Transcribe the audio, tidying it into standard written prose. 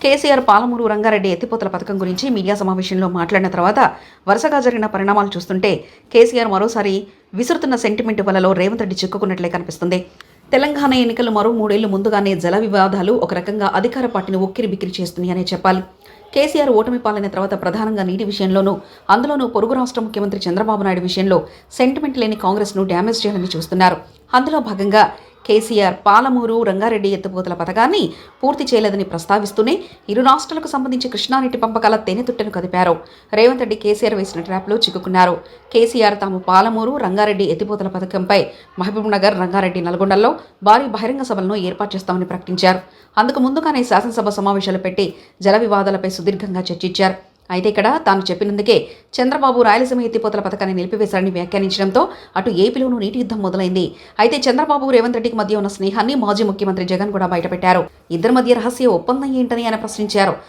కేసీఆర్ పాలమూరు రంగారెడ్డి ఎత్తిపోతల పథకం గురించి మీడియా సమావేశంలో మాట్లాడిన తర్వాత వరుసగా జరిగిన పరిణామాలు చూస్తుంటే కేసీఆర్ మరోసారి విసురుతున్న సెంటిమెంట్ వలలో రేవంత్ రెడ్డి చిక్కుకున్నట్లే కనిపిస్తుంది. తెలంగాణ ఎన్నికలు మరో 3 ఏళ్లు ముందుగానే జల వివాదాలు ఒక రకంగా అధికార పార్టీని ఉక్కిరి బిక్కిరి చేస్తున్నాయనే చెప్పాలి. కేసీఆర్ ఓటమి పాలైన తర్వాత ప్రధానంగా నీటి విషయంలోనూ, అందులోనూ పొరుగు రాష్ట్ర ముఖ్యమంత్రి చంద్రబాబు నాయుడు విషయంలో సెంటిమెంట్ లేని కాంగ్రెస్ను డ్యామేజ్ చేయాలని చూస్తున్నారు. అందులో భాగంగా కేసీఆర్ పాలమూరు రంగారెడ్డి ఎత్తిపోతల పథకాన్ని పూర్తి చేయలేదని ప్రస్తావిస్తూనే ఇరు రాష్ట్రాలకు సంబంధించి కృష్ణానీటి పంపకాల తేనెతుట్టెను కదిపారు. రేవంత్ రెడ్డి కేసీఆర్ వేసిన ట్రాప్లో చిక్కుకున్నారు. కేసీఆర్ తాము పాలమూరు రంగారెడ్డి ఎత్తిపోతల పథకంపై మహబూబ్నగర్, రంగారెడ్డి, నల్గొండల్లో భారీ బహిరంగ సభలను ఏర్పాటు చేస్తామని ప్రకటించారు. అందుకు ముందుగానే శాసనసభ సమావేశాలు పెట్టి జల వివాదాలపై సుదీర్ఘంగా చర్చించారు. అయితే ఇక్కడ తాను చెప్పినందుకే చంద్రబాబు రాయలసీమ ఎత్తిపోతల పథకాన్ని నిలిపివేశారని వ్యాఖ్యానించడంతో అటు ఏపీలోనూ నీటి యుద్ధం మొదలైంది. అయితే చంద్రబాబు, రేవంత్ రెడ్డికి మధ్య ఉన్న స్నేహాన్ని మాజీ ముఖ్యమంత్రి జగన్ కూడా బయటపెట్టారు. ఇద్దరి మధ్య రహస్య ఒప్పందం ఏంటని ఆయన ప్రశ్నించారు.